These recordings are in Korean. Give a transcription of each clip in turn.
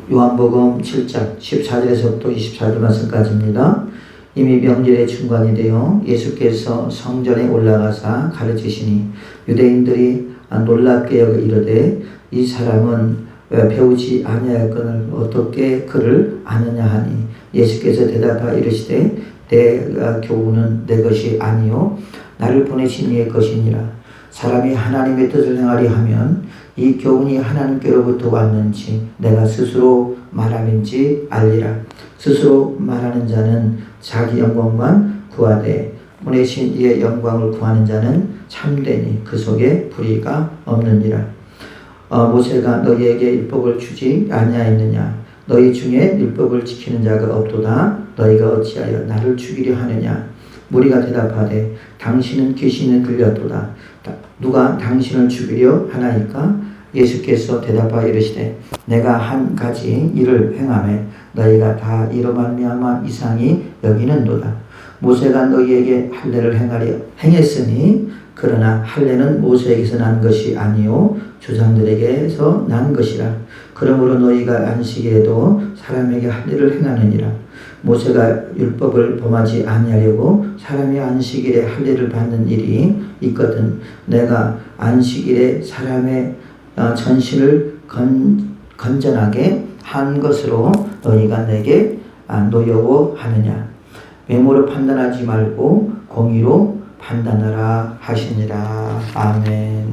요한복음 7장 14절에서부터 24절 말씀까지입니다. 이미 명절의 중간이 되어 예수께서 성전에 올라가사 가르치시니 유대인들이 놀랍게 여겨 이르되 이 사람은 배우지 아니하였거늘 어떻게 그를 아느냐 하니 예수께서 대답하여 이르시되 내 교훈은 내 것이 아니요 나를 보내신 이의 것이니라. 사람이 하나님의 뜻을 행하리 하면 이 교훈이 하나님께로부터 왔는지 내가 스스로 말함인지 알리라. 스스로 말하는 자는 자기 영광만 구하되 보내신 이의 영광을 구하는 자는 참되니 그 속에 불의가 없느니라. 모세가 너희에게 율법을 주지 아니하였느냐? 너희 중에 율법을 지키는 자가 없도다. 너희가 어찌하여 나를 죽이려 하느냐? 무리가 대답하되 당신은 귀신에 들렸도다. 누가 당신을 죽이려 하나이까? 예수께서 대답하여 이르시되 내가 한 가지 일을 행하매 너희가 다 이로 말미암아 이상히 여기는도다. 모세가 너희에게 할례를 행했으니 그러나 할례는 모세에게서 난 것이 아니요 조상들에게서 난 것이라. 그러므로 너희가 안식일에도 사람에게 할례를 행하느니라. 모세가 율법을 범하지 아니하려고 사람이 안식일에 할례를 받는 일이 있거든 내가 안식일에 사람의 전신을 건전하게 한 것으로 너희가 내게 노여워하느냐. 외모로 판단하지 말고 공의로 판단하라 하시니라. 아멘.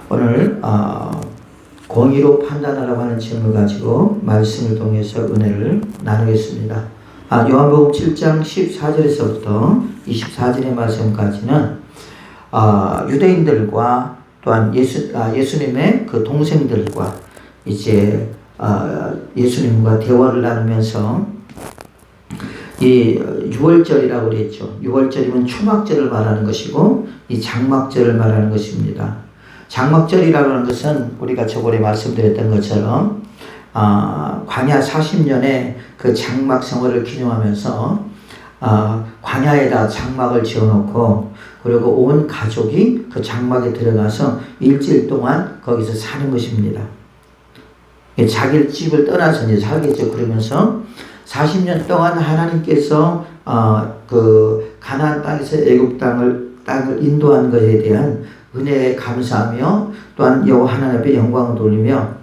오늘 공의로 판단하라고 하는 질문을 가지고 말씀을 통해서 은혜를 나누겠습니다. 요한복음 7장 14절에서부터 24절의 말씀까지는 유대인들과 또한 예수님의 그 동생들과 이제 예수님과 대화를 나누면서 이 유월절이라고 그랬죠. 유월절이면 초막절을 말하는 것이고 이 장막절을 말하는 것입니다. 장막절이라고 하는 것은 우리가 저번에 말씀드렸던 것처럼 광야 40년의 그 장막 생활을 기념하면서 광야에다 장막을 지어놓고 그리고 온 가족이 그 장막에 들어가서 일주일 동안 거기서 사는 것입니다. 자기 집을 떠나서 이제 살겠죠. 그러면서 40년 동안 하나님께서 그 가나안 땅에서 애굽 땅을 인도한 것에 대한 은혜에 감사하며 또한 여호와 하나님 앞에 영광을 돌리며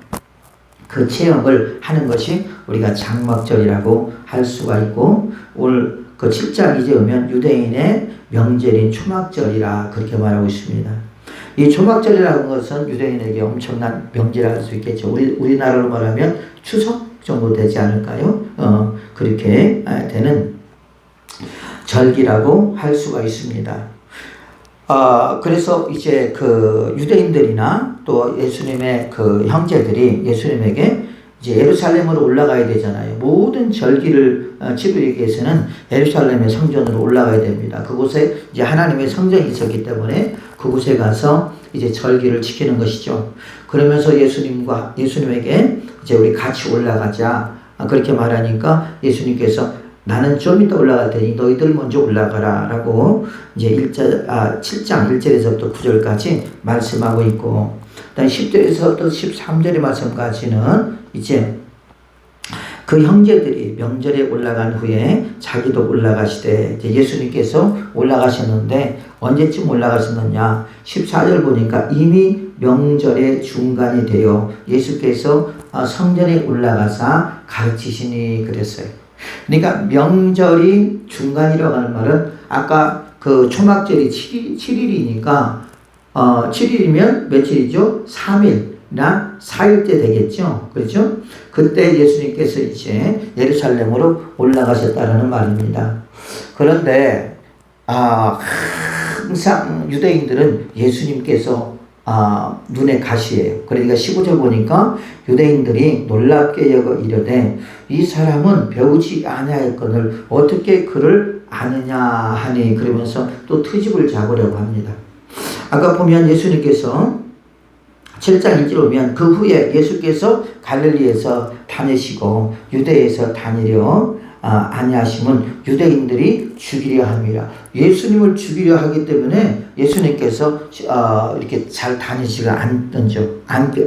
그 체험을 하는 것이 우리가 장막절이라고 할 수가 있고 오늘 그 7장 이제 오면 유대인의 명절인 초막절이라 그렇게 말하고 있습니다. 이 초막절이라는 것은 유대인에게 엄청난 명절이라 할 수 있겠죠. 우리나라로 말하면 추석 정도 되지 않을까요? 그렇게 되는 절기라고 할 수가 있습니다. 그래서 이제 그 유대인들이나 또 예수님의 그 형제들이 예수님에게 이제 예루살렘으로 올라가야 되잖아요. 모든 절기를 치르기 위해서는 예루살렘의 성전으로 올라가야 됩니다. 그곳에 이제 하나님의 성전이 있었기 때문에 그곳에 가서 이제 절기를 지키는 것이죠. 그러면서 예수님에게 이제 우리 같이 올라가자 그렇게 말하니까 예수님께서 나는 좀 이따 올라갈 테니 너희들 먼저 올라가라 라고 이제 7장 1절에서부터 9절까지 말씀하고 있고 그다음 10절에서부터 13절의 말씀까지는 이제 그 형제들이 명절에 올라간 후에 자기도 올라가시되 이제 예수님께서 올라가셨는데 언제쯤 올라가셨느냐 14절 보니까 이미 명절의 중간이 되어 예수께서 성전에 올라가사 가르치시니 그랬어요. 그러니까 명절이 중간이라고 하는 말은 아까 그 초막절이 7일이니까 7일이면 며칠이죠? 3일이나 4일째 되겠죠? 그렇죠? 그때 예수님께서 이제 예루살렘으로 올라가셨다는 말입니다. 그런데 항상 유대인들은 예수님께서 눈에 가시예요. 그러니까 15절 보니까 유대인들이 놀랍게 여겨 이르되 이 사람은 배우지 아니하였거늘 어떻게 그를 아느냐 하니 그러면서 또 트집을 잡으려고 합니다. 아까 보면 예수님께서 7장 1절 보면 그 후에 예수께서 갈릴리에서 다니시고 유대에서 다니려 아니하심은 유대인들이 죽이려 함이라. 예수님을 죽이려 하기 때문에 예수님께서 이렇게 잘 다니지가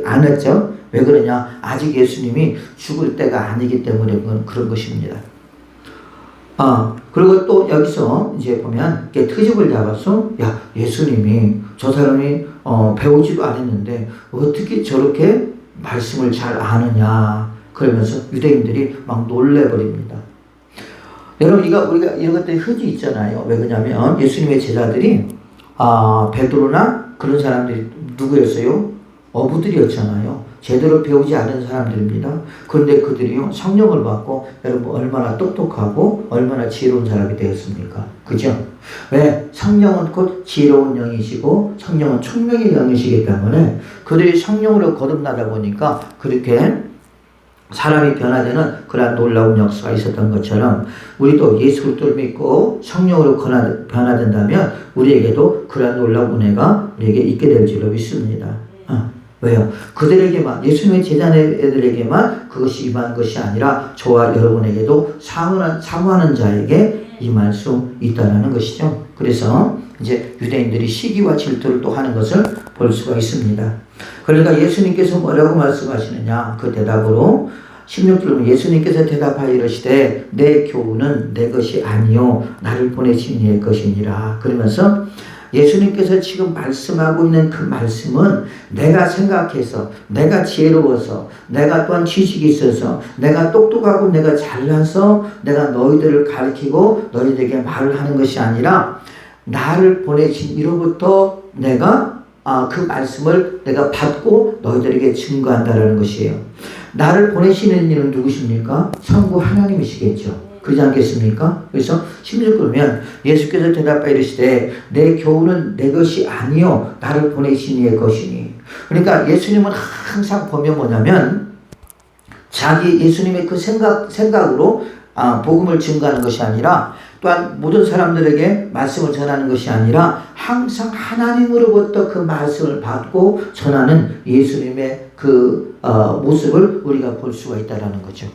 않았죠. 왜 그러냐? 아직 예수님이 죽을 때가 아니기 때문에 그런 것입니다. 그리고 또 여기서 이제 보면 트집을 잡아서 야, 예수님이 저 사람이 배우지도 않았는데 어떻게 저렇게 말씀을 잘 아느냐 그러면서 유대인들이 막 놀래버립니다. 여러분 우리가 이런 것들이 흔히 있잖아요. 왜 그러냐면 예수님의 제자들이 베드로나 그런 사람들이 누구였어요? 어부들이었잖아요. 제대로 배우지 않은 사람들입니다. 그런데 그들이요 성령을 받고 여러분 얼마나 똑똑하고 얼마나 지혜로운 사람이 되었습니까? 그죠? 왜? 성령은 곧 지혜로운 영이시고 성령은 총명의 영이시기 때문에 그들이 성령으로 거듭나다 보니까 그렇게 사람이 변화되는 그러한 놀라운 역사가 있었던 것처럼 우리도 예수 그리스도를 믿고 성령으로 변화된다면 우리에게도 그러한 놀라운 은혜가 우리에게 있게 될 줄로 믿습니다. 왜요? 그들에게만, 예수님의 제자들에게만 그것이 임한 것이 아니라 저와 여러분에게도 사모하는 자에게 임할 수 있다는 것이죠. 그래서 이제 유대인들이 시기와 질투를 또 하는 것을 볼 수가 있습니다. 그러니까 예수님께서 뭐라고 말씀하시느냐? 그 대답으로 16절 보면 예수님께서 대답하여 이르시되 내 교훈은 내 것이 아니요 나를 보내신 이의 것이니라. 그러면서 예수님께서 지금 말씀하고 있는 그 말씀은 내가 생각해서, 내가 지혜로워서, 내가 또한 지식이 있어서, 내가 똑똑하고 내가 잘나서 내가 너희들을 가르치고 너희들에게 말을 하는 것이 아니라 나를 보내신 이로부터 내가 그 말씀을 내가 받고 너희들에게 증거한다라는 것이에요. 나를 보내시는 이는 누구십니까? 성부 하나님이시겠죠. 그러지 않겠습니까? 그래서 16절 보면 예수께서 대답하여 이르시되 내 교훈은 내 것이 아니요 나를 보내신 이의 것이니. 그러니까 예수님은 항상 보면 뭐냐면 예수님의 그 생각으로 복음을 증거하는 것이 아니라 또한 모든 사람들에게 말씀을 전하는 것이 아니라 항상 하나님으로부터 그 말씀을 받고 전하는 예수님의 그 모습을 우리가 볼 수가 있다는 거죠.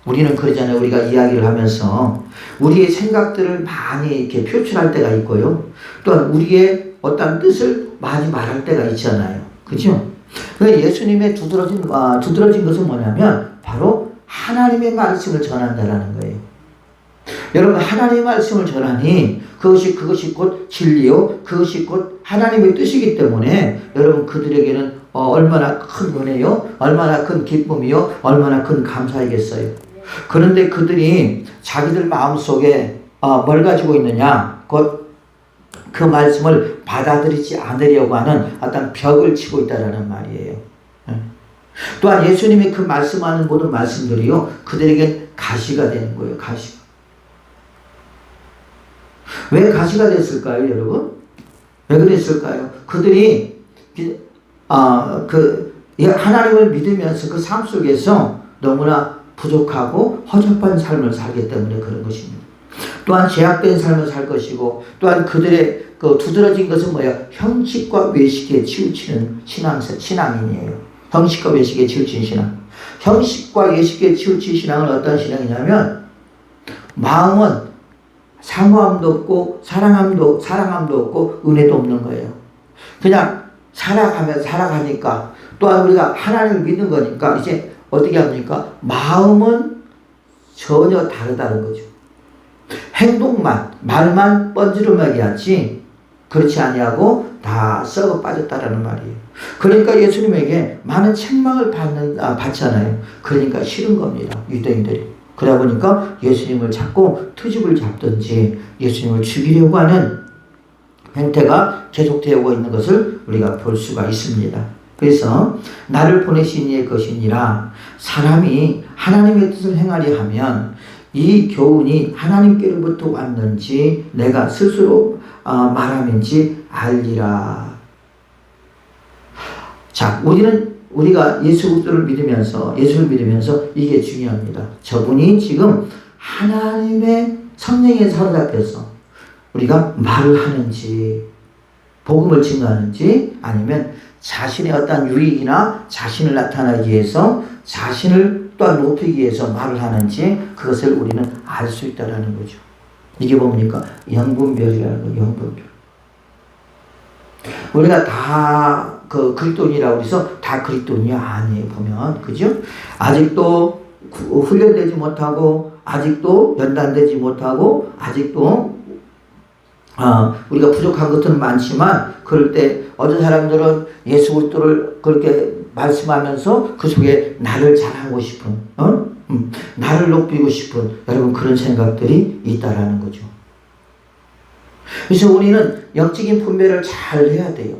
우리는 그러잖아요. 우리가 이야기를 하면서 우리의 생각들을 많이 이렇게 표출할 때가 있고요. 또한 우리의 어떤 뜻을 많이 말할 때가 있잖아요. 그죠? 예수님의 두드러진 것은 뭐냐면 바로 하나님의 말씀을 전한다라는 거예요. 여러분 하나님의 말씀을 전하니 그것이 곧 진리요. 그것이 곧 하나님의 뜻이기 때문에 여러분 그들에게는 얼마나 큰 은혜요. 얼마나 큰 기쁨이요. 얼마나 큰 감사이겠어요. 그런데 그들이 자기들 마음속에 뭘 가지고 있느냐? 곧 그 말씀을 받아들이지 않으려고 하는 어떤 벽을 치고 있다라는 말이에요. 또한 예수님이 그 말씀하는 모든 말씀들이요. 그들에겐 가시가 되는 거예요. 가시. 왜 가시가 됐을까요, 여러분? 왜 그랬을까요? 그들이 하나님을 믿으면서 그 삶 속에서 너무나 부족하고 허접한 삶을 살기 때문에 그런 것입니다. 또한 제약된 삶을 살 것이고 또한 그들의 그 두드러진 것은 뭐예요? 형식과 외식에 치우치는 신앙인이에요. 형식과 외식에 치우친 신앙. 형식과 외식에 치우친 신앙은 어떤 신앙이냐면 마음은 사모함도 없고 사랑함도 없고 은혜도 없는 거예요. 그냥 살아가니까 또한 우리가 하나님을 믿는 거니까 이제 어떻게 합니까? 마음은 전혀 다르다는 거죠. 말만 뻔지르르하게 하지 그렇지 아니하고 다 썩어 빠졌다라는 말이에요. 그러니까 예수님에게 많은 책망을 받잖아요. 그러니까 싫은 겁니다. 유대인들이. 그러다 보니까 예수님을 잡고 트집을 잡든지 예수님을 죽이려고 하는 행태가 계속되고 있는 것을 우리가 볼 수가 있습니다. 그래서 나를 보내신 이의 것이니라. 사람이 하나님의 뜻을 행하려 하면 이 교훈이 하나님께로부터 왔는지 내가 스스로 말함인지 알리라. 자, 우리가 예수를 믿으면서 이게 중요합니다. 저분이 지금 하나님의 성령에 사로잡혀서 우리가 말을 하는지 복음을 증거하는지 아니면 자신의 어떤 유익이나 자신을 나타내기 위해서 자신을 또한 높이기 위해서 말을 하는지 그것을 우리는 알 수 있다는 거죠. 이게 뭡니까? 영분별이라는 거예요. 영분별. 우리가 다 그 그리스도인이라고 해서 다 그리스도인이 아니에요. 보면 그죠? 아직도 훈련되지 못하고 아직도 연단되지 못하고 아직도 우리가 부족한 것들은 많지만 그럴 때 어떤 사람들은 예수 그리스도를 그렇게 말씀하면서 그 속에 나를 자랑하고 싶은 나를 높이고 싶은 여러분 그런 생각들이 있다라는 거죠. 그래서 우리는 영적인 분별을 잘 해야 돼요.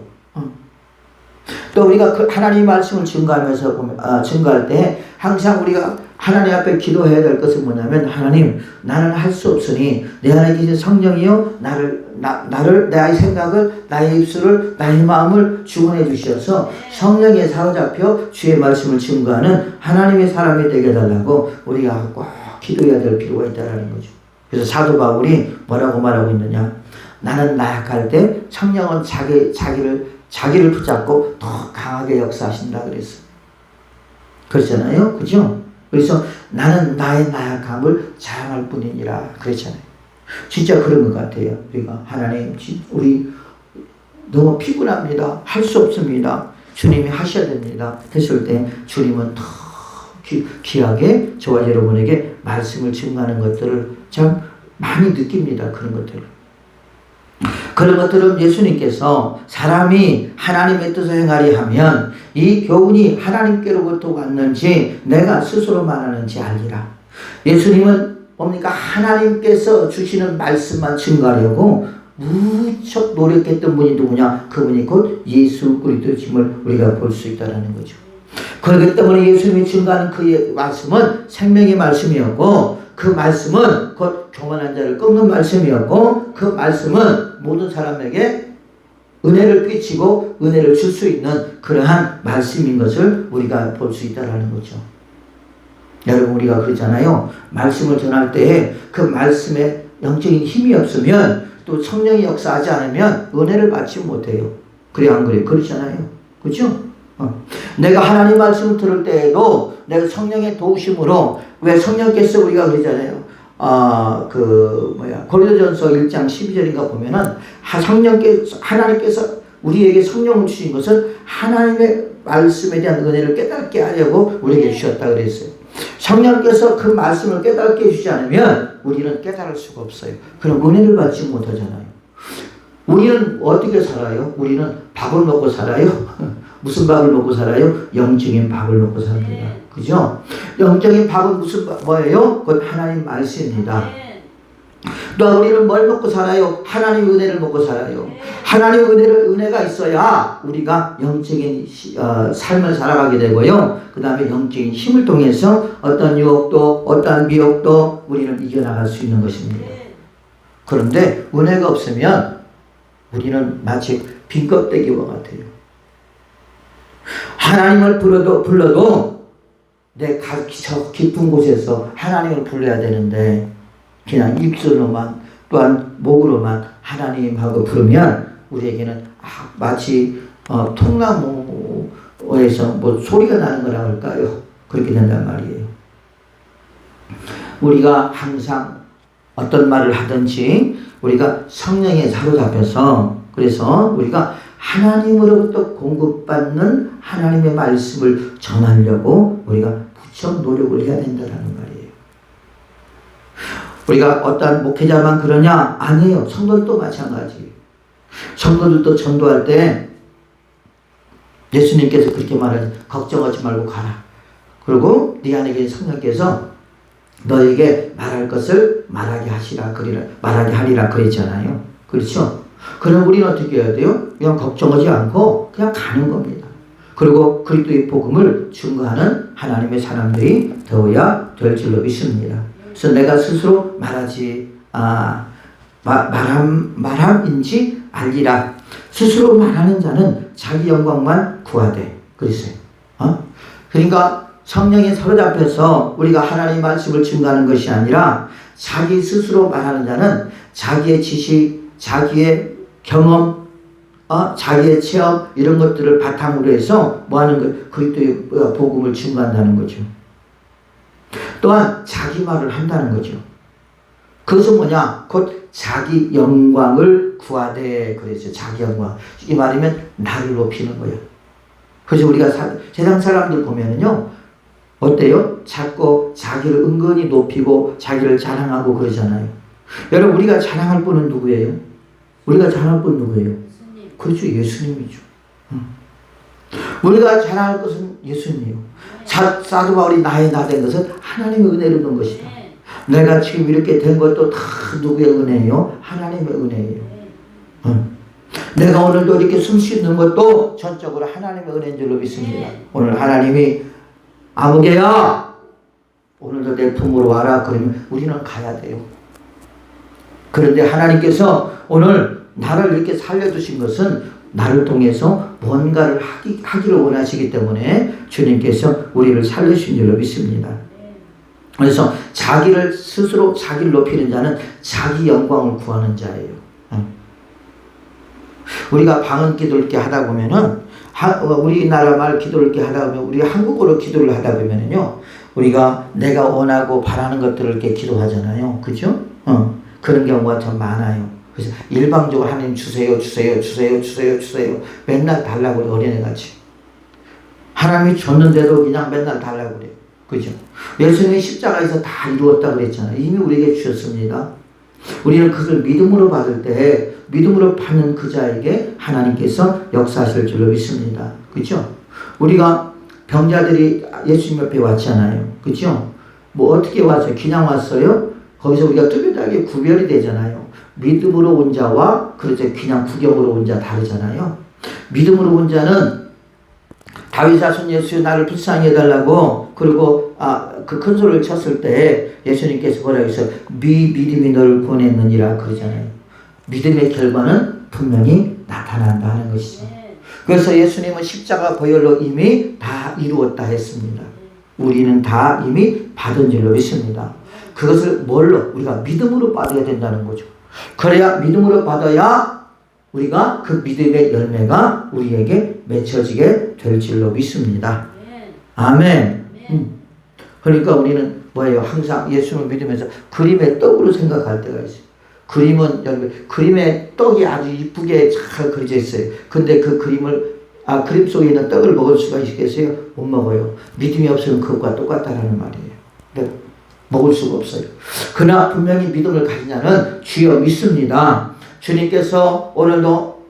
또 우리가 그 하나님 말씀을 증거하면서 증거할 때 항상 우리가 하나님 앞에 기도해야 될 것은 뭐냐면 하나님 나는 할 수 없으니 내 안에 계신 성령이요 나를 나의 생각을 나의 입술을 나의 마음을 주관해 주셔서 성령에 사로잡혀 주의 말씀을 증거하는 하나님의 사람이 되게 해달라고 우리가 꼭 기도해야 될 필요가 있다는 거죠. 그래서 사도 바울이 뭐라고 말하고 있느냐, 나는 나약할 때 성령은 자기를 붙잡고 더 강하게 역사하신다 그랬어. 그렇잖아요. 그죠? 그래서 나는 나의 나약함을 자랑할 뿐이니라 그랬잖아요. 진짜 그런 것 같아요. 우리가 하나님 우리 너무 피곤합니다. 할 수 없습니다. 주님이 하셔야 됩니다. 했을 때 주님은 더 귀하게 저와 여러분에게 말씀을 증거하는 것들을 참 많이 느낍니다. 그런 것들을. 그런 것들은 예수님께서 사람이 하나님의 뜻을 행하리 하면 이 교훈이 하나님께로부터 왔는지 내가 스스로 말하는지 알리라. 예수님은 뭡니까? 하나님께서 주시는 말씀만 증거하려고 무척 노력했던 분이 누구냐? 그분이 곧 예수 그리스도임을 우리가 볼 수 있다는 거죠. 그렇기 때문에 예수님이 증거하는 그 말씀은 생명의 말씀이었고 그 말씀은 곧 교만한 자를 꺾는 말씀이었고 그 말씀은 모든 사람에게 은혜를 끼치고 은혜를 줄 수 있는 그러한 말씀인 것을 우리가 볼 수 있다는 거죠. 여러분 우리가 그러잖아요. 말씀을 전할 때에 그 말씀에 영적인 힘이 없으면 또 성령이 역사하지 않으면 은혜를 받지 못해요. 그래 안 그래요? 그렇잖아요. 그렇죠? 내가 하나님 말씀을 들을 때에도 내가 성령의 도우심으로 왜 성령께서 우리가 그러잖아요. 고린도전서 1장 12절인가 보면은 하나님께서 우리에게 성령을 주신 것은 하나님의 말씀에 대한 은혜를 깨닫게 하려고 우리에게 주셨다 그랬어요. 성령께서 그 말씀을 깨닫게 해주지 않으면 우리는 깨달을 수가 없어요. 그럼 은혜를 받지 못하잖아요. 우리는 어떻게 살아요? 우리는 밥을 먹고 살아요. 무슨 밥을 먹고 살아요? 영적인 밥을 먹고 삽니다. 그죠? 영적인 밥은 뭐예요? 그건 하나님 말씀입니다. 또 우리는 뭘 먹고 살아요? 하나님의 은혜를 먹고 살아요. 하나님의 은혜가 있어야 우리가 영적인 삶을 살아가게 되고요. 그 다음에 영적인 힘을 통해서 어떤 유혹도 어떤 미혹도 우리는 이겨나갈 수 있는 것입니다. 그런데 은혜가 없으면 우리는 마치 빈 껍데기와 같아요. 하나님을 불러도 내 저 깊은 곳에서 하나님을 불러야 되는데 그냥 입술로만 또한 목으로만 하나님하고 부르면 우리에게는 마치 통나무에서 뭐 소리가 나는 거라 할까요? 그렇게 된단 말이에요. 우리가 항상 어떤 말을 하든지 우리가 성령에 사로잡혀서 그래서 우리가 하나님으로부터 공급받는 하나님의 말씀을 전하려고 우리가 무척 노력을 해야 된다는 말이에요. 우리가 어떤 목회자만 그러냐? 아니에요. 성도들도 마찬가지예요. 성도들도 전도할 때 예수님께서 그렇게 말하지, 걱정하지 말고 가라. 그리고 네 안에 계신 성령께서 너에게 말할 것을 말하게 하리라 그랬잖아요. 그렇죠? 그럼 우리는 어떻게 해야 돼요? 그냥 걱정하지 않고 그냥 가는 겁니다. 그리고 그리스도의 복음을 증거하는 하나님의 사람들이 되어야 될 줄로 믿습니다. 그래서 내가 스스로 말함인지 알리라. 스스로 말하는 자는 자기 영광만 구하되 그랬어요. 그러니까 성령에 사로잡혀서 우리가 하나님의 말씀을 증거하는 것이 아니라 자기 스스로 말하는 자는 자기의 지식, 자기의 경험, 자기의 체험 이런 것들을 바탕으로 해서 뭐 하는 거 그리스도의 복음을 증거한다는 거죠. 또한 자기 말을 한다는 거죠. 그것은 뭐냐? 곧 자기 영광을 구하되 그랬어요. 자기 영광. 이 말이면 나를 높이는 거예요. 그래서 우리가 세상 사람들 보면은요, 어때요? 자꾸 자기를 은근히 높이고 자기를 자랑하고 그러잖아요. 여러분, 우리가 자랑할 분은 누구예요? 우리가 자랑할 분은 누구예요? 예수님. 그렇죠. 예수님이죠. 우리가 자랑할 것은 예수님이에요. 사도 바울이 나의 나 된 것은 하나님의 은혜로 된 것이다. 내가 지금 이렇게 된 것도 다 누구의 은혜예요? 하나님의 은혜예요. 내가 오늘도 이렇게 숨 쉬는 것도 전적으로 하나님의 은혜인 줄로 믿습니다. 오늘 하나님이 아무개야 오늘도 내 품으로 와라 그러면 우리는 가야 돼요. 그런데 하나님께서 오늘 나를 이렇게 살려주신 것은 나를 통해서 뭔가를 하기를 원하시기 때문에 주님께서 우리를 살려주신 줄로 믿습니다. 그래서 자기를 스스로 자기를 높이는 자는 자기 영광을 구하는 자예요. 우리가 방언 기도를 이렇게 하다 보면은 우리나라 말 기도를 이렇게 하다 보면 우리 한국어로 기도를 하다 보면은요 우리가 내가 원하고 바라는 것들을 이렇게 기도하잖아요. 그죠? 그런 경우가 참 많아요. 그래서 일방적으로 하나님 주세요 맨날 달라고 그래. 어린애같이 하나님이 줬는데도 그냥 맨날 달라고 그래요. 그죠? 예수님이 십자가에서 다 이루었다 그랬잖아요. 이미 우리에게 주셨습니다. 우리는 그것을 믿음으로 받을 때 믿음으로 받는 그 자에게 하나님께서 역사하실 줄로 믿습니다. 그죠? 우리가 병자들이 예수님 옆에 왔잖아요. 그죠? 뭐 어떻게 왔어요? 그냥 왔어요? 거기서 우리가 뚜렷하게 구별이 되잖아요. 믿음으로 온 자와 그렇죠. 그냥 구경으로 온 자 다르잖아요. 믿음으로 온 자는 다윗 자손 예수여 나를 불쌍히 해달라고 그리고 그 큰 소리를 쳤을 때 예수님께서 뭐라고 했어요? 믿음이 너를 구원했느니라 그러잖아요. 믿음의 결과는 분명히 나타난다 하는 것이죠. 그래서 예수님은 십자가 보혈로 이미 다 이루었다 했습니다. 우리는 다 이미 받은 줄로 믿습니다. 그것을 뭘로? 우리가 믿음으로 받아야 된다는 거죠. 그래야 믿음으로 받아야 우리가 그 믿음의 열매가 우리에게 맺혀지게 될 줄로 믿습니다. 아멘. 그러니까 우리는 뭐예요? 항상 예수를 믿으면서 그림의 떡으로 생각할 때가 있어요. 그림은 여러분 그림의 떡이 아주 이쁘게 잘 그려져 있어요. 근데 그 그림을 그림 속에 있는 떡을 먹을 수가 있겠어요? 못 먹어요. 믿음이 없으면 그것과 똑같다라는 말이에요. 네. 먹을 수가 없어요. 그러나 분명히 믿음을 가진 자는 주여 믿습니다. 주님께서 오늘도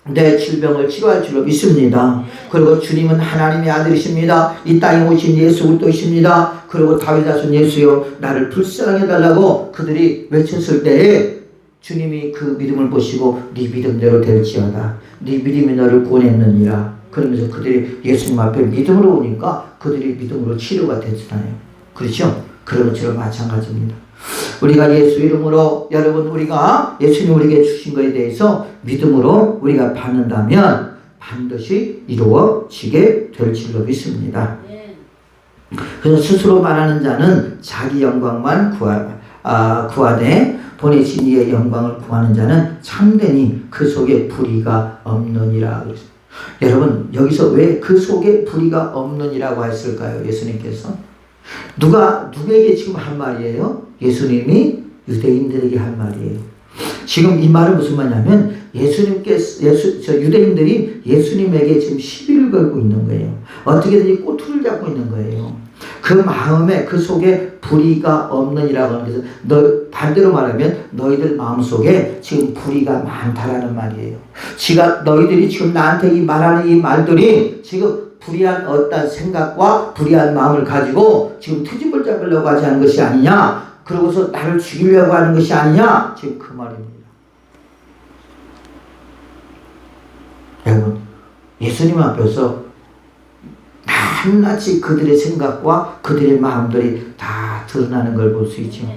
내 질병을 치료할 줄로 믿습니다. 그리고 주님은 하나님의 아들이십니다. 이 땅에 오신 예수 그리스도이십니다. 그리고 다윗 자손 예수여 나를 불쌍히 해달라고 그들이 외쳤을 때에 주님이 그 믿음을 보시고 네 믿음대로 될지어다. 네 믿음이 너를 구원했느니라. 그러면서 그들이 예수님 앞에 믿음으로 오니까 그들이 믿음으로 치료가 됐잖아요. 그렇죠? 그런 것처럼 마찬가지입니다. 우리가 예수 이름으로 여러분 우리가 예수님 우리에게 주신 것에 대해서 믿음으로 우리가 받는다면 반드시 이루어지게 될 줄로 믿습니다. 그래서 스스로 말하는 자는 자기 영광만 구하되 보내신 이의 영광을 구하는 자는 참되니 그 속에 불의가 없느니라. 여러분 여기서 왜 그 속에 불의가 없느니라고 했을까요? 예수님께서 누구에게 지금 한 말이에요? 예수님이 유대인들에게 한 말이에요. 지금 이 말은 무슨 말이냐면 유대인들이 예수님에게 지금 시비를 걸고 있는 거예요. 어떻게든지 꼬투리를 잡고 있는 거예요. 그 마음에 그 속에 불의가 없느니라고 하는 것은 반대로 말하면 너희들 마음속에 지금 불의가 많다라는 말이에요. 너희들이 지금 나한테 말하는 이 말들이 지금 불의한 어떤 생각과 불의한 마음을 가지고 지금 트집을 잡으려고 하지 않은 것이 아니냐, 그러고서 나를 죽이려고 하는 것이 아니냐, 지금 그 말입니다. 여러분 예수님 앞에서 낱낱이 그들의 생각과 그들의 마음들이 다 드러나는 걸 볼 수 있죠.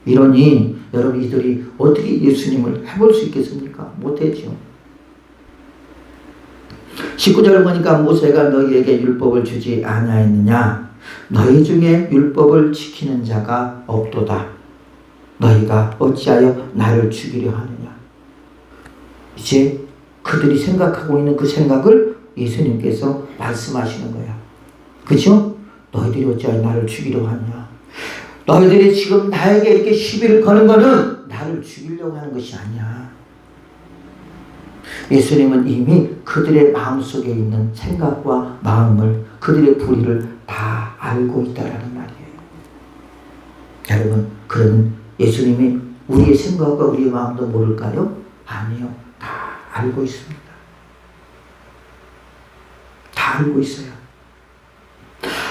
이러니 여러분 이들이 어떻게 예수님을 해볼 수 있겠습니까? 못했죠. 19절을 보니까 모세가 너희에게 율법을 주지 아니하였느냐? 너희 중에 율법을 지키는 자가 없도다. 너희가 어찌하여 나를 죽이려 하느냐? 이제 그들이 생각하고 있는 그 생각을 예수님께서 말씀하시는 거야. 그렇죠? 너희들이 어찌하여 나를 죽이려 하느냐? 너희들이 지금 나에게 이렇게 시비를 거는 거는 나를 죽이려고 하는 것이 아니야. 예수님은 이미 그들의 마음속에 있는 생각과 마음을, 그들의 불의를 다 알고 있다라는 말이에요. 여러분, 그러면 예수님이 우리의 생각과 우리의 마음도 모를까요? 아니요. 다 알고 있습니다. 다 알고 있어요.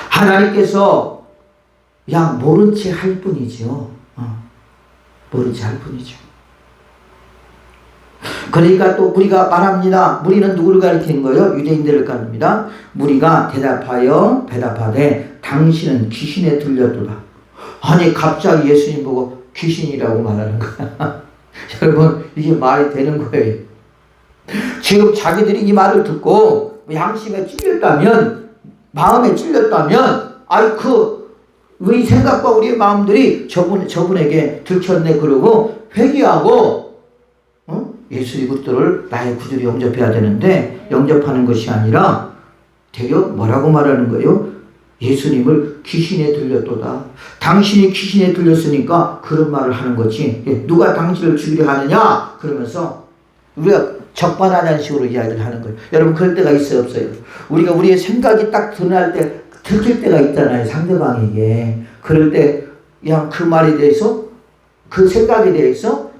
하나님께서 그냥 모른 채 할 뿐이죠. 모른 채 할 뿐이죠. 그러니까 또 무리가 말합니다. 무리는 누구를 가리키는 거예요? 유대인들을 가립니다. 무리가 대답하되 당신은 귀신에 들렸도다. 아니 갑자기 예수님 보고 귀신이라고 말하는 거야. 여러분, 이게 말이 되는 거예요. 지금 자기들이 이 말을 듣고 양심에 찔렸다면, 마음에 찔렸다면, 우리 생각과 우리의 마음들이 저분에게 들켰네 그러고 회개하고 예수 그리스도를 나의 구주로 영접해야 되는데, 영접하는 것이 아니라 되려 뭐라고 말하는 거예요? 예수님을 귀신에 들렸도다. 당신이 귀신에 들렸으니까 그런 말을 하는 거지. 누가 당신을 죽이려 하느냐? 그러면서 우리가 적반하장한 식으로 이야기를 하는 거예요. 여러분, 그럴 때가 있어요, 없어요? 우리가 우리의 생각이 딱 드러날 때, 들킬 때가 있잖아요, 상대방에게. 그럴 때 그냥 그 말에 대해서, 그 생각에 대해서,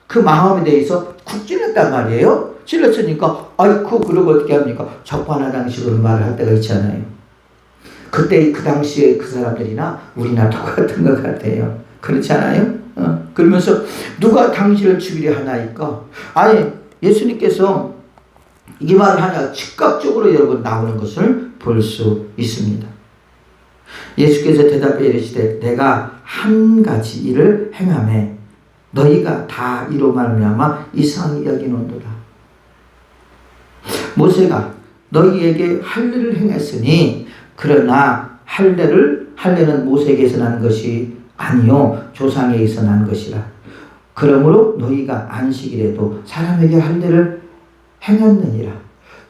그 마음에 대해서 쿡 찔렀단 말이에요. 찔렀으니까 그러고 어떻게 합니까? 적반하장식으로 말을 할 때가 있잖아요. 그때 그 당시에 그 사람들이나 우리나 똑같은 것 같아요. 그렇지 않아요? 그러면서 누가 당신을 죽이려 하나이까? 아니, 예수님께서 이 말을 하냐 즉각적으로 여러분 나오는 것을 볼 수 있습니다. 예수께서 대답해 이르시되 내가 한 가지 일을 행하매 너희가 다 이로 말미암아 이상히 여기는도다. 모세가 너희에게 할례를 행했으니 그러나 할례는 모세에게서 난 것이 아니요 조상에게서 난 것이라. 그러므로 너희가 안식일에도 사람에게 할례를 행했느니라.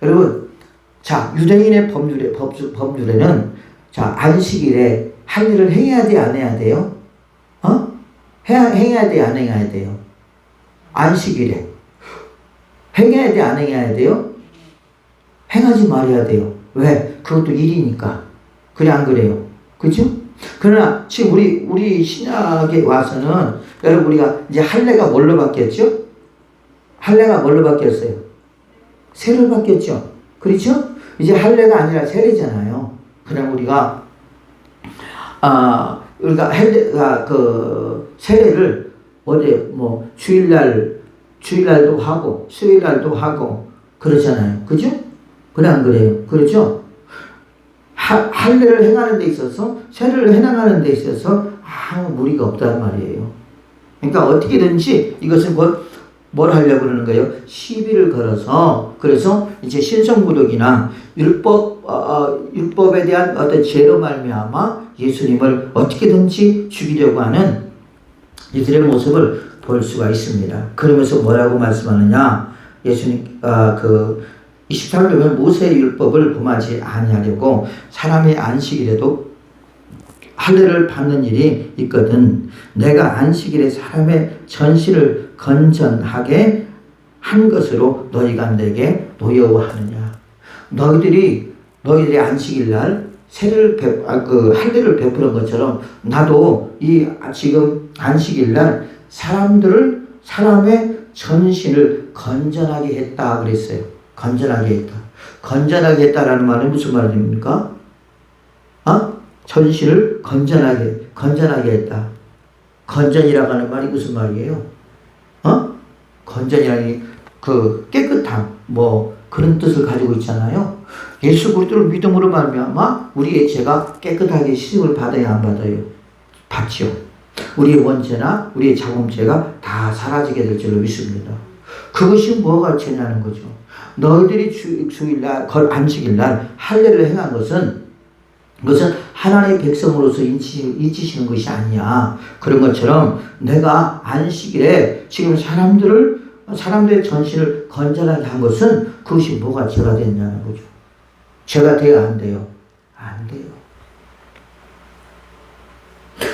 여러분, 자, 유대인의 법률에는 자, 안식일에 할례를 행해야 돼, 안 해야 돼요? 행해야 돼, 안 행해야 돼요? 안식일에 행해야 돼, 안 행해야 돼요? 행하지 말아야 돼요. 왜? 그것도 일이니까. 그래, 안 그래요? 그죠? 그러나 지금 우리 신약에 와서는 여러분, 우리가 이제 할례가 뭘로 바뀌었죠? 할례가 뭘로 바뀌었어요? 세례로 바뀌었죠? 그렇죠? 이제 할례가 아니라 세례잖아요. 그냥 우리가 세례를 어제 주일날도 하고 수요일날도 하고 그러잖아요. 그죠? 그래, 안 그래요? 그렇죠? 할례를 행하는 데 있어서, 세례를 해나가는 데 있어서 아무 무리가 없단 말이에요. 그러니까 어떻게든지 이것은 뭘 하려고 그러는 거예요? 시비를 걸어서, 그래서 이제 신성구독이나 율법에 대한 어떤 죄로 말미암아 예수님을 어떻게든지 죽이려고 하는 이들의 모습을 볼 수가 있습니다. 그러면서 뭐라고 말씀하느냐? 예수님, 23절에 모세의 율법을 범하지 아니하려고 사람의 안식일에도 할례를 받는 일이 있거든. 내가 안식일에 사람의 전신을 건전하게 한 것으로 너희가 내게 노여워하느냐. 너희들이 안식일날 할례를 베푸는 것처럼 나도 이 지금 안식일날 사람의 전신을 건전하게 했다 그랬어요. 건전하게 했다. 건전하게 했다라는 말은 무슨 말입니까? 전신을 건전하게 했다. 건전이라고 하는 말이 무슨 말이에요? 건전이라니 깨끗함 그런 뜻을 가지고 있잖아요. 예수 그리스도를 믿음으로 말미암아 우리의 죄가 깨끗하게 씻음을 받아야 안 받아요? 받죠. 우리의 원죄나 우리의 자범죄가 다 사라지게 될 줄로 믿습니다. 그것이 뭐가 죄냐는 거죠. 너희들이 주일날, 안식일날 할례를 행한 것은 하나님의 백성으로서 인치시는 것이 아니야. 그런 것처럼 내가 안식일에 지금 사람들의 전신을 건전하게 한 것은 그것이 뭐가 죄가 됐냐는 거죠. 죄가 돼야 안 돼요? 안 돼요.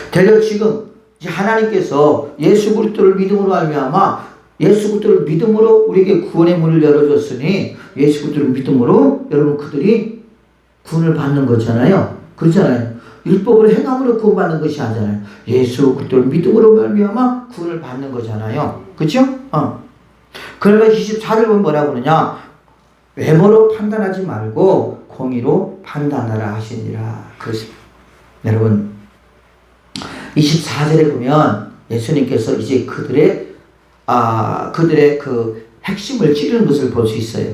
대략 지금 하나님께서 예수 그리스도를 믿음으로 말미암아 예수 그리스도를 믿음으로 우리에게 구원의 문을 열어줬으니 예수 그리스도를 믿음으로 여러분 그들이 구원을 받는 거잖아요. 그렇잖아요. 율법을 행함으로 구원받는 것이 아니잖아요. 예수 그리스도를 믿음으로 말미암아 구원을 받는 거잖아요. 그렇죠? 그러면 24절 보면 뭐라고 그러냐? 외모로 판단하지 말고 공의로 판단하라 하시니라. 그렇습니다. 여러분 24절에 보면 예수님께서 이제 그들의 그 핵심을 찌르는 것을 볼 수 있어요.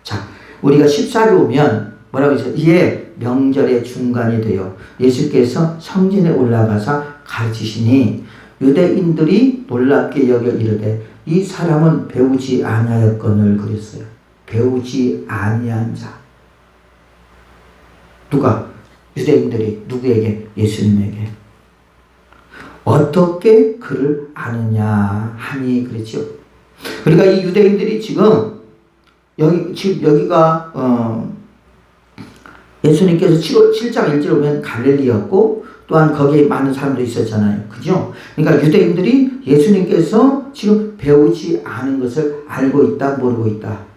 자, 우리가 14절 보면 뭐라고 했어요? 이에 명절의 중간이 되어 예수께서 성전에 올라가사 가르치시니 유대인들이 놀랍게 여겨 이르되 이 사람은 배우지 아니하였거늘 그랬어요. 배우지 아니한 자. 누가? 유대인들이 누구에게? 예수님에게. 어떻게 그를 아느냐 하니 그랬죠. 그러니까 이 유대인들이 지금 여기가 예수님께서 7장 1절에 보면 갈릴리였고 또한 거기에 많은 사람들이 있었잖아요. 그죠? 그러니까 유대인들이 예수님께서 지금 배우지 않은 것을 알고 있다, 모르고 있다.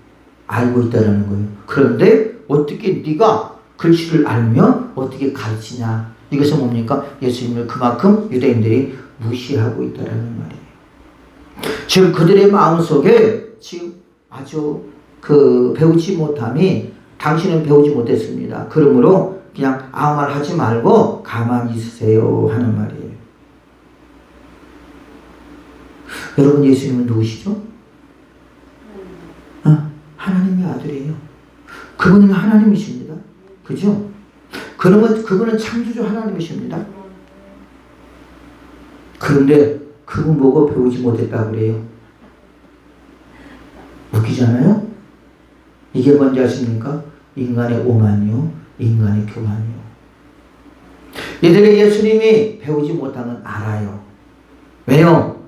알고 있다라는 거예요. 그런데 어떻게 네가 글씨를 알면 어떻게 가르치냐? 이것은 뭡니까? 예수님을 그만큼 유대인들이 무시하고 있다라는 말이에요. 지금 그들의 마음속에 지금 아주 배우지 못함이 당신은 배우지 못했습니다. 그러므로 그냥 아무 말 하지 말고 가만히 있으세요 하는 말이에요. 여러분 예수님은 누구시죠? 하나님의 아들이에요. 그분은 하나님이십니다. 그죠? 그러면 그분은 창조주 하나님이십니다. 그런데 그분 보고 배우지 못했다고 그래요. 웃기잖아요? 이게 뭔지 아십니까? 인간의 오만이요, 인간의 교만이요. 얘들이 예수님이 배우지 못한 건 알아요. 왜요?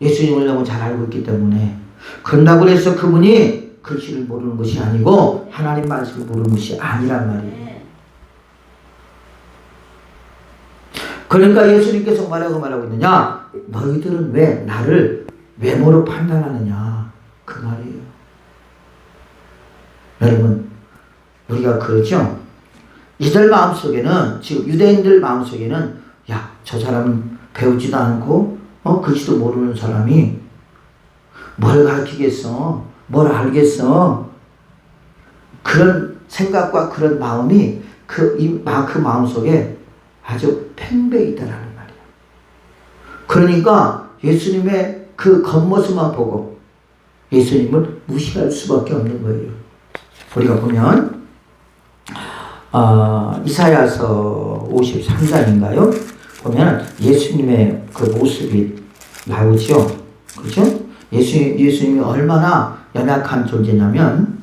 예수님을 너무 잘 알고 있기 때문에. 그런다고 해서 그분이 글씨를 모르는 것이 아니고 하나님 말씀을 모르는 것이 아니란 말이에요. 그러니까 예수님께서 말하고 있느냐? 너희들은 왜 나를 외모로 판단하느냐? 그 말이에요. 여러분, 우리가 그렇죠? 이들 마음속에는, 지금 유대인들 마음속에는, 야, 저 사람은 배우지도 않고, 글씨도 모르는 사람이 뭘 가르치겠어? 뭘 알겠어? 그런 생각과 그런 마음이 그 마음속에 아주 팽배해 있다라는 말이에요. 그러니까 예수님의 그 겉모습만 보고 예수님을 무시할 수밖에 없는 거예요. 우리가 보면 이사야서 53장인가요? 보면 예수님의 그 모습이 나오죠. 그렇죠? 예수님이 얼마나 연약한 존재냐면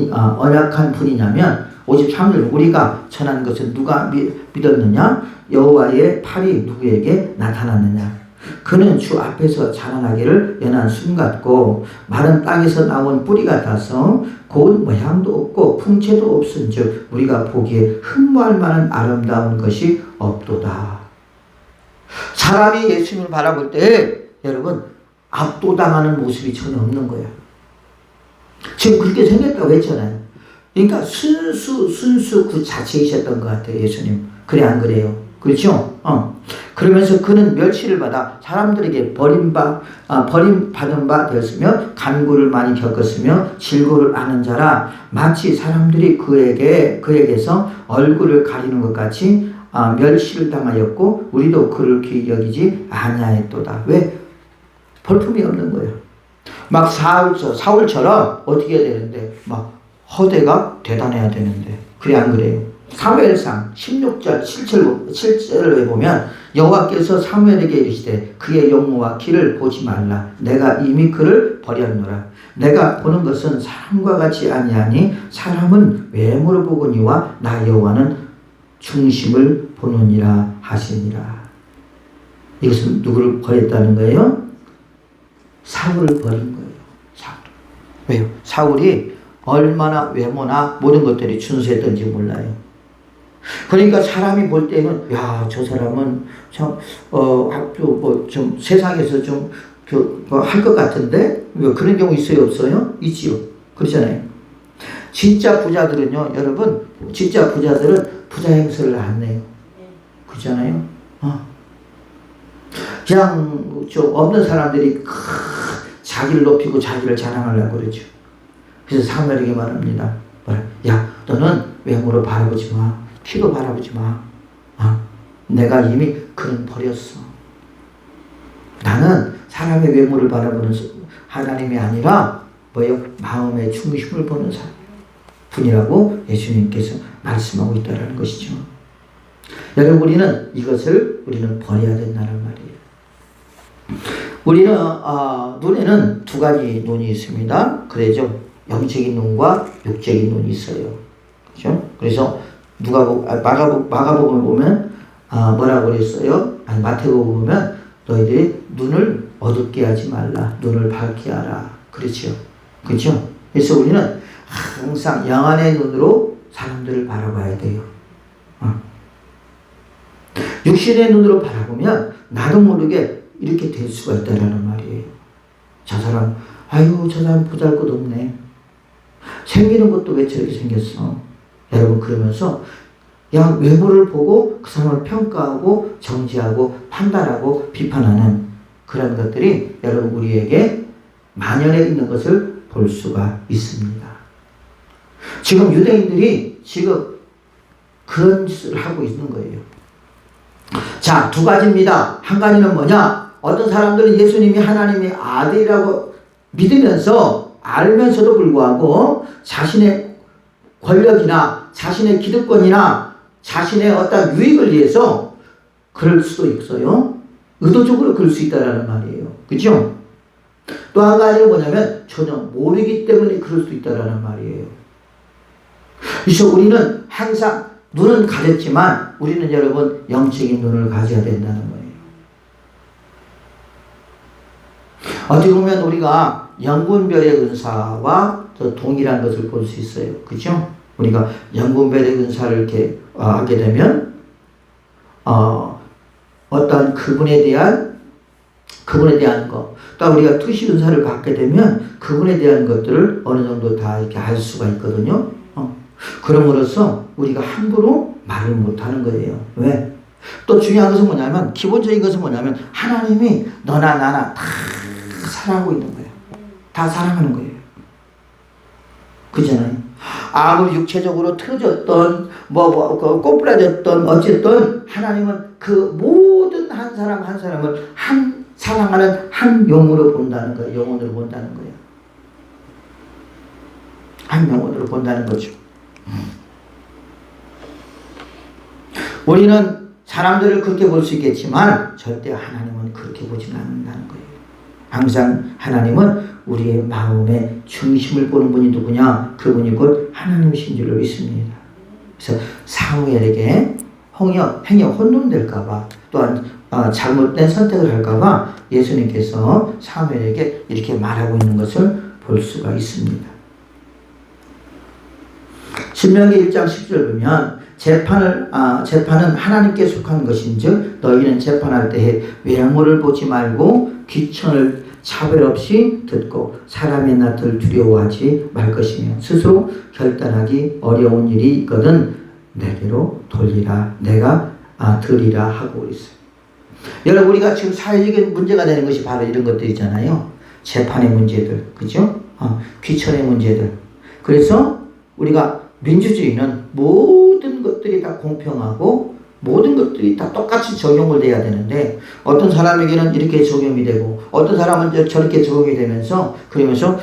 연약한 분이냐면 53절 우리가 전한 것을 누가 믿었느냐? 여호와의 팔이 누구에게 나타났느냐? 그는 주 앞에서 자라나기를 연한 순 같고 마른 땅에서 나온 뿌리 같아서 고운 모양도 없고 풍채도 없은즉 우리가 보기에 흠모할 만한 아름다운 것이 없도다. 사람이 예수님을 바라볼 때 여러분 압도당하는 모습이 전혀 없는 거예요. 지금 그렇게 생겼다고 했잖아요. 그러니까 순수 그 자체이셨던 것 같아요. 예수님. 그래 안 그래요? 그렇죠? 그러면서 그는 멸시를 받아 사람들에게 버림받은 바 되었으며 간구를 많이 겪었으며 질고를 아는 자라 마치 사람들이 그에게서 얼굴을 가리는 것 같이 멸시를 당하였고 우리도 그를 귀히 여기지 아니하였도다. 왜? 볼품이 없는 거예요. 막 사울처럼 어떻게 해야 되는데 막 허대가 대단해야 되는데 그래 안 그래요? 사무엘상 16절 7절에 보면 여호와께서 사무엘에게 이르시되 그의 용모와 키를 보지 말라. 내가 이미 그를 버렸노라. 내가 보는 것은 사람과 같이 아니하니 사람은 외모를 보거니와 나 여호와는 중심을 보느니라 하시니라. 이것은 누구를 버렸다는 거예요? 사울을 버린 거예요. 사울. 왜요? 사울이 얼마나 외모나 모든 것들이 준수했던지 몰라요. 그러니까 사람이 볼 때는 야, 저 사람은 참 좀 세상에서 좀 할 것 같은데 왜 그런 경우 있어요? 없어요? 있지요. 그렇잖아요. 진짜 부자들은요, 여러분, 진짜 부자들은 부자 행세를 안 내요. 그렇잖아요. 그냥 좀 없는 사람들이 자기를 높이고 자기를 자랑하려고 그러죠. 그래서 사무엘에게 말합니다. 야, 너는 외모를 바라보지 마. 키도 바라보지 마. 내가 이미 그런 버렸어. 나는 사람의 외모를 바라보는 하나님이 아니라 뭐요? 마음의 중심을 보는 분이라고 예수님께서 말씀하고 있다는 것이죠. 여러분, 우리는 버려야 된다는 말이에요. 우리는 눈에는 두 가지 눈이 있습니다. 그래죠? 영적인 눈과 육적인 눈이 있어요. 그렇죠? 그래서 마가복음을 보면 뭐라고 그랬어요? 마태복음 보면 너희들이 눈을 어둡게 하지 말라. 눈을 밝게 하라. 그렇죠? 그렇죠? 그래서 우리는 항상 영안의 눈으로 사람들을 바라봐야 돼요. 육신의 눈으로 바라보면 나도 모르게 이렇게 될 수가 있다는 말이에요. 저 사람 보잘것없네. 생기는 것도 왜 저렇게 생겼어? 여러분, 그러면서 외모를 보고 그 사람을 평가하고 정지하고 판단하고 비판하는 그런 것들이 여러분 우리에게 만연해 있는 것을 볼 수가 있습니다. 지금 유대인들이 지금 그런 짓을 하고 있는 거예요. 자, 두 가지입니다. 한 가지는 뭐냐? 어떤 사람들은 예수님이 하나님의 아들이라고 믿으면서 알면서도 불구하고 자신의 권력이나 자신의 기득권이나 자신의 어떤 유익을 위해서 그럴 수도 있어요. 의도적으로 그럴 수 있다는 말이에요. 그죠? 또 한 가지는 뭐냐면 전혀 모르기 때문에 그럴 수 있다는 말이에요. 그래서 우리는 항상 눈은 가졌지만 우리는 여러분 영적인 눈을 가져야 된다는 거예요. 어떻게 보면 우리가 영분별의 은사와 동일한 것을 볼 수 있어요. 그죠? 우리가 영분별의 은사를 이렇게 하게 되면 어떤 그분에 대한 것, 또 우리가 투시 은사를 갖게 되면 그분에 대한 것들을 어느 정도 다 이렇게 알 수가 있거든요. 그럼으로써 우리가 함부로 말을 못하는 거예요. 왜? 또 중요한 것은 뭐냐면, 기본적인 것은 뭐냐면 하나님이 너나 나나 다 사랑하고 있는 거예요. 다 사랑하는 거예요. 그잖아요. 아무리 육체적으로 틀어졌던 꼬부라졌던 어쨌든 하나님은 그 모든 한 사람 한 사람을 사랑하는 한 영으로 본다는 거예요. 영혼으로 본다는 거예요. 한 영혼으로 본다는 거죠. 우리는 사람들을 그렇게 볼 수 있겠지만 절대 하나님은 그렇게 보지는 않는다는 거예요. 항상 하나님은 우리의 마음의 중심을 보는 분이 누구냐? 그분이 곧 하나님이신 줄로 믿습니다. 그래서 사무엘에게 행여 혼돈될까봐 또한 잘못된 선택을 할까봐 예수님께서 사무엘에게 이렇게 말하고 있는 것을 볼 수가 있습니다. 신명기 1장 10절 보면 재판은 하나님께 속한 것인즉 너희는 재판할 때에 외모를 보지 말고 귀천을 차별 없이 듣고 사람의 낯을 두려워하지 말 것이며 스스로 결단하기 어려운 일이 있거든 내게로 돌리라 내가 들이라 하고 있어요. 여러분, 우리가 지금 사회적인 문제가 되는 것이 바로 이런 것들이잖아요. 재판의 문제들, 그죠? 귀천의 문제들. 그래서 우리가 민주주의는 모든 것들이 다 공평하고 모든 것들이 다 똑같이 적용을 돼야 되는데 어떤 사람에게는 이렇게 적용이 되고 어떤 사람은 저렇게 적용이 되면서 그러면서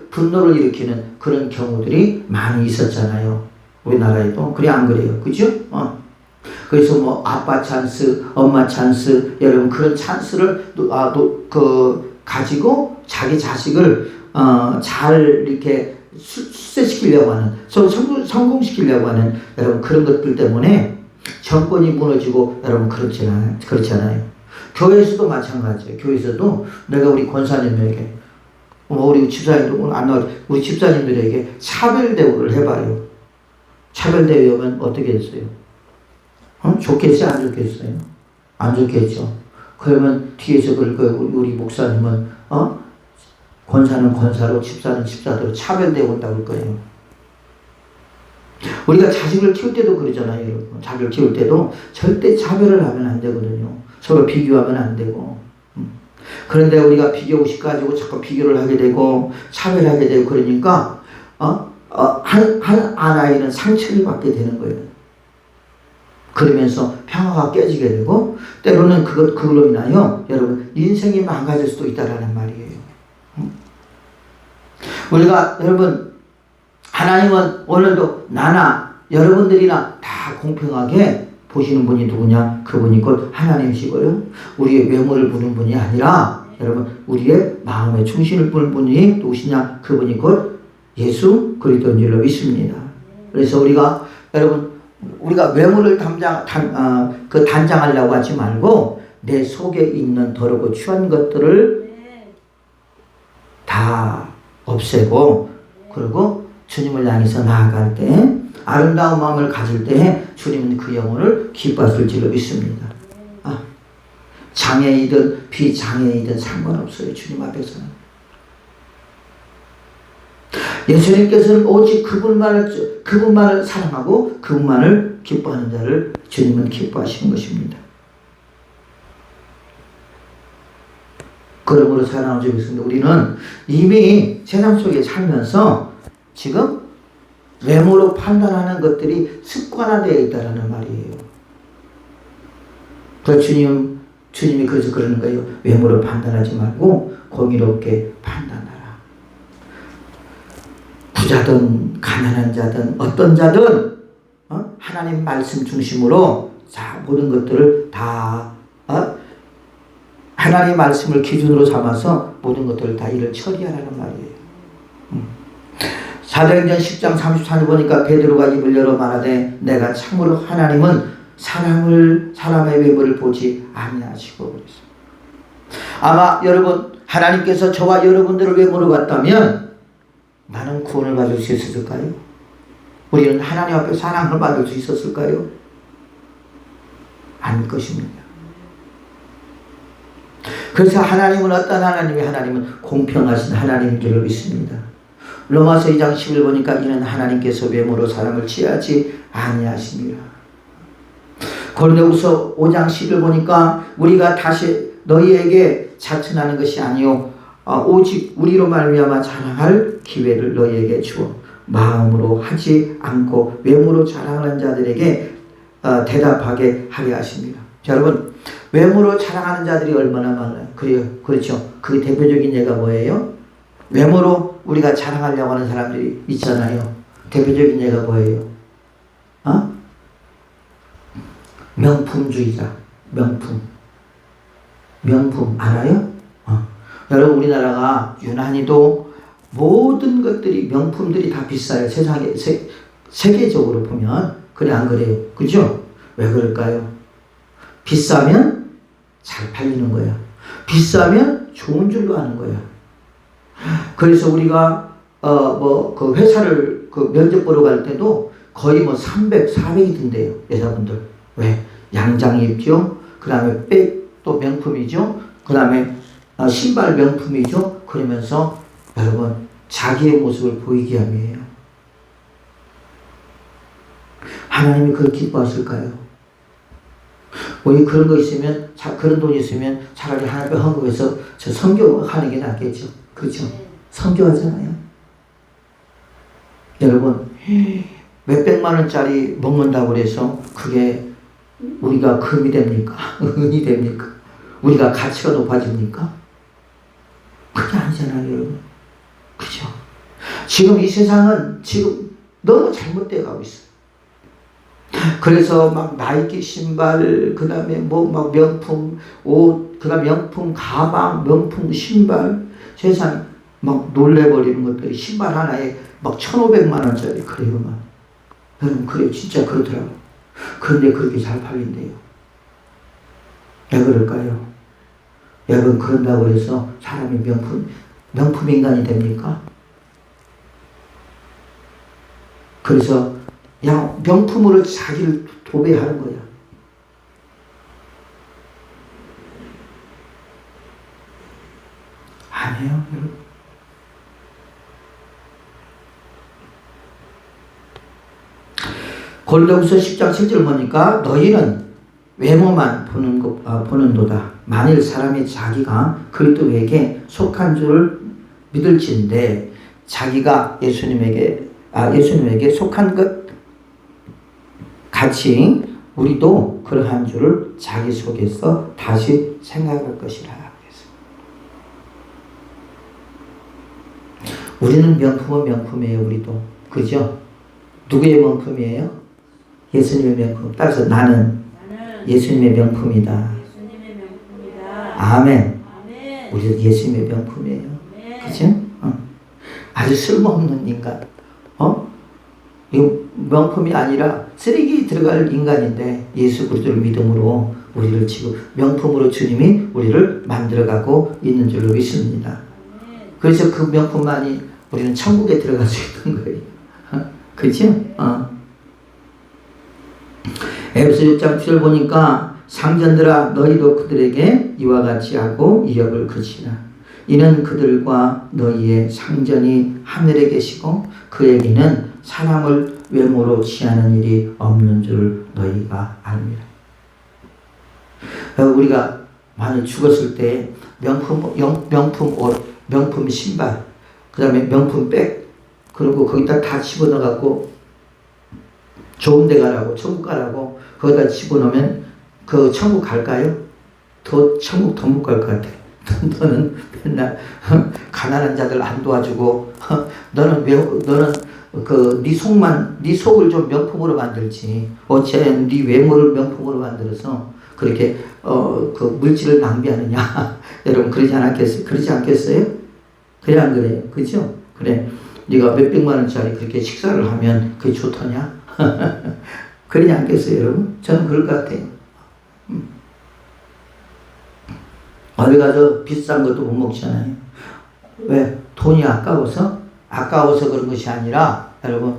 분노를 일으키는 그런 경우들이 많이 있었잖아요. 우리나라에도. 그래 안 그래요? 그죠? 그래서 뭐 아빠 찬스, 엄마 찬스, 여러분 그런 찬스를 가지고 자기 자식을 잘 이렇게 출세시키려고 하는, 성공시키려고 하는 여러분 그런 것들 때문에 정권이 무너지고 여러분 그렇잖아요. 교회에서도 마찬가지예요. 교회에서도 내가 우리 권사님에게 우리 집사님들 오늘 안 나와도 우리 집사님들에게 차별 대우를 해봐요. 차별 대우하면 어떻게 했어요? 좋겠어요? 안 좋겠어요? 안 좋겠죠. 그러면 뒤에서 우리 목사님은 권사는 권사로 집사는 집사대로 차별되고 온다고 할 거예요. 우리가 자식을 키울 때도 그러잖아요, 여러분. 자식을 키울 때도 절대 차별을 하면 안 되거든요. 서로 비교하면 안 되고. 그런데 우리가 비교의식 가지고 자꾸 비교를 하게 되고 차별하게 되고 그러니까 한 아이는 상처를 받게 되는 거예요. 그러면서 평화가 깨지게 되고 때로는 그걸로 인하여 여러분 인생이 망가질 수도 있다라는 말이에요. 우리가 여러분 하나님은 오늘도 나나 여러분들이나 다 공평하게 보시는 분이 누구냐? 그분이 곧 하나님이시고요. 우리의 외모를 보는 분이 아니라 여러분 우리의 마음의 중심을 보는 분이 누구시냐? 그분이 곧 예수 그리스도인 줄로 믿습니다. 그래서 우리가 여러분 우리가 외모를 단장하려고 하지 말고 내 속에 있는 더럽고 추한 것들을 다 없애고 그리고 주님을 향해서 나아갈 때 아름다운 마음을 가질 때 주님은 그 영혼을 기뻐하실 줄로 믿습니다. 장애이든 비장애이든 상관없어요. 주님 앞에서는. 예수님께서는 오직 그분만을 사랑하고 그분만을 기뻐하는 자를 주님은 기뻐하시는 것입니다. 그러므로 사랑하는 줄 믿습니다. 우리는 이미 세상 속에 살면서 지금 외모로 판단하는 것들이 습관화되어 있다는 말이에요. 주님이 그래서 그러는 거예요. 외모로 판단하지 말고 공의롭게 판단하라. 부자든 가난한 자든 어떤 자든 하나님 말씀 중심으로 모든 것들을 다 하나님 말씀을 기준으로 삼아서 모든 것들을 다 일을 처리하라는 말이에요. 사도행전 10장 34절 보니까 베드로가 입을 열어 말하되 내가 참으로 하나님은 사람의 외모를 보지 아니하시고 그랬어요. 아마 여러분 하나님께서 저와 여러분들을 외모로 봤다면 나는 구원을 받을 수 있었을까요? 우리는 하나님 앞에 사랑을 받을 수 있었을까요? 아닐 것입니다. 그래서 하나님은 어떤 하나님은 공평하신 하나님인 줄 믿습니다. 로마서 2장 10을 보니까 이는 하나님께서 외모로 사람을 취하지 아니하시니라. 고린도후서 5장 10을 보니까 우리가 다시 너희에게 자천하는 것이 아니요 오직 우리로 말미암아 자랑할 기회를 너희에게 주어 마음으로 하지 않고 외모로 자랑하는 자들에게 대답하게 하려 하십니다. 자, 여러분 외모로 자랑하는 자들이 얼마나 많아요. 그렇죠. 그 대표적인 예가 뭐예요? 외모로 우리가 자랑하려고 하는 사람들이 있잖아요. 대표적인 예가 뭐예요? 명품주의자. 명품 알아요? 여러분 우리나라가 유난히도 모든 것들이 명품들이 다 비싸요. 세상에 세계적으로 보면 그래 안 그래요? 그죠? 왜 그럴까요? 비싸면 잘 팔리는 거야. 비싸면 좋은 줄로 아는 거야. 그래서 우리가 그 회사를 면접 보러 갈 때도 거의 300, 400이 든대요. 여자분들. 왜? 양장이 입죠. 그 다음에 백도 명품이죠. 그 다음에 신발 명품이죠. 그러면서 여러분 자기의 모습을 보이게 함이에요. 하나님이 그걸 기뻐하실까요? 왜 그런 거 있으면 그런 돈이 있으면 차라리 하나님 헌금해서 저 선교하는 게 낫겠죠. 그렇죠? 선교하잖아요. 여러분 몇백만 원짜리 먹는다고 해서 그게 우리가 금이 됩니까? 은이 됩니까? 우리가 가치가 높아집니까? 그게 아니잖아요, 여러분. 그죠? 지금 이 세상은 지금 너무 잘못되어 가고 있어요. 그래서 막 나이키 신발, 그 다음에 막 명품 옷, 그 다음에 명품 가방, 명품 신발, 세상 막 놀래버리는 것들이 신발 하나에 막 1,500만 원짜리 그래요, 막. 여러분, 그래요. 진짜 그러더라고요. 그런데 그렇게 잘 팔린대요. 왜 그럴까요? 여러분, 그런다고 해서 사람이 명품 인간이 됩니까? 그래서 명품으로 자기를 도배하는 거야. 않아요, 여러분? 고린도후서 10장 7절 보니까 너희는 외모만 보는도다. 만일 사람이 자기가 그리스도에게 속한 줄을 믿을진데 자기가 예수님에게 속한 것 같이 우리도 그러한 줄을 자기 속에서 다시 생각할 것이라. 우리는 명품은 명품이에요. 우리도. 그죠? 누구의 명품이에요? 예수님의 명품. 따라서 나는 예수님의 명품이다. 아멘. 우리도 예수님의 명품이에요. 그죠? 아주 쓸모없는 인간. 이 명품이 아니라 쓰레기에 들어갈 인간인데 예수 그리스도를 믿음으로 우리를 지금 명품으로 주님이 우리를 만들어가고 있는 줄로 믿습니다. 그래서 그 명품만이 우리는 천국에 들어갈 수 있는 거예요. 그렇죠? 에베소 6장 7절 보니까 상전들아 너희도 그들에게 이와 같이 하고 이역을 그치라. 이는 그들과 너희의 상전이 하늘에 계시고 그에게는 사람을 외모로 취하는 일이 없는 줄 너희가 압니다. 우리가 만약 죽었을 때 명품 옷, 명품 신발, 그 다음에 명품 백, 그리고 거기다 다 집어넣어갖고 좋은 데 가라고, 천국 가라고 거기다 집어넣으면 그 천국 갈까요? 천국 더 못 갈 것 같아. 너는 맨날 가난한 자들 안 도와주고 너는 네 속을 좀 명품으로 만들지. 어째 네 외모를 명품으로 만들어서 그렇게 그 물질을 낭비하느냐. 여러분 그러지 않겠어요? 그래 안 그래요? 그죠? 그래. 네가 몇백만 원짜리 그렇게 식사를 하면 그게 좋더냐? 그러지 않겠어요, 여러분? 저는 그럴 것 같아요. 어디 가서 비싼 것도 못 먹잖아요. 왜? 돈이 아까워서? 아까워서 그런 것이 아니라, 여러분,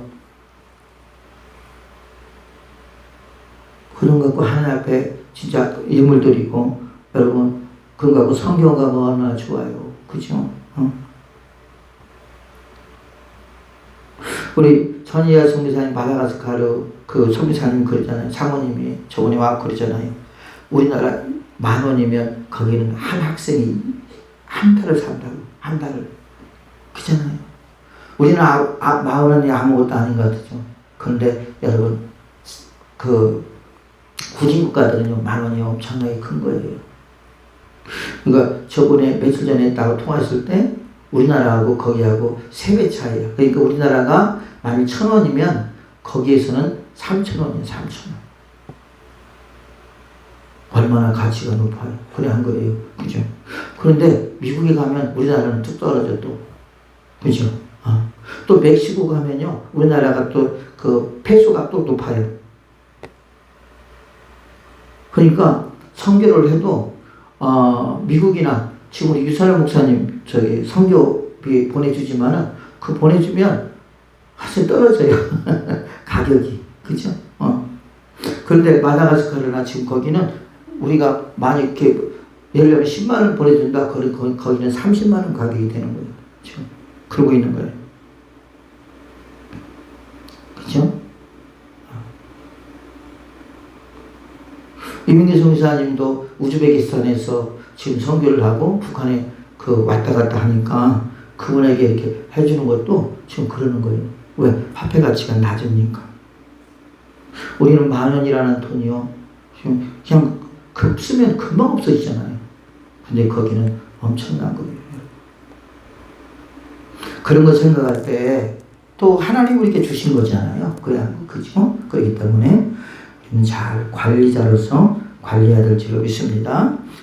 그런 거 갖고 하나님 앞에 진짜 예물 드리고, 여러분, 그런 거 갖고 성경 가면 얼마나 좋아요. 그죠? 우리 전희아 선교사님 마다가스카르 그 선교사님 그러잖아요. 사모님이 저번에 와 그러잖아요. 우리나라 10,000원이면 거기는 한 학생이 한 달을 산다고. 한 달을. 그잖아요. 우리는 10,000원이 아무것도 아닌 것 같죠. 그런데 여러분 그 후진국가들은요 10,000원이 엄청나게 큰 거예요. 그러니까 저번에 며칠 전에 따로 통화했을 때 우리나라하고 거기하고 3배 차이야. 그러니까 우리나라가 만약 1,000원이면 거기에서는 3,000원이야. 3,000원. 얼마나 가치가 높아요. 그래 한 거예요. 그죠? 그런데 미국에 가면 우리나라는 뚝 떨어져 또. 그죠? 또 멕시코 가면요. 우리나라가 또 그 페소가 또 높아요. 그러니까 선교를 해도 미국이나 지금 우리 유사람 목사님 저기 선교비 보내주지만은 그 보내주면 훨씬 떨어져요. 가격이. 그죠? 그런데 마다가스카르나 지금 거기는 우리가 만약 이렇게 예를 들면 10만 원 보내준다. 거기는 30만 원 가격이 되는 거예요. 지금 그러고 있는 거예요. 그죠? 이민기 선교사님도 우즈베키스탄에서 지금 선교를 하고 북한에 그 왔다 갔다 하니까 그분에게 이렇게 해주는 것도 지금 그러는 거예요. 왜? 화폐 가치가 낮으니까. 우리는 10,000원이라는 돈이요. 지금 그냥 쓰면 금방 없어지잖아요. 근데 거기는 엄청난 거예요. 그런 거 생각할 때 또 하나님 우리에게 주신 거잖아요. 그죠? 그렇기 때문에 우리는 잘 관리자로서 관리해야 될 줄로 믿습니다.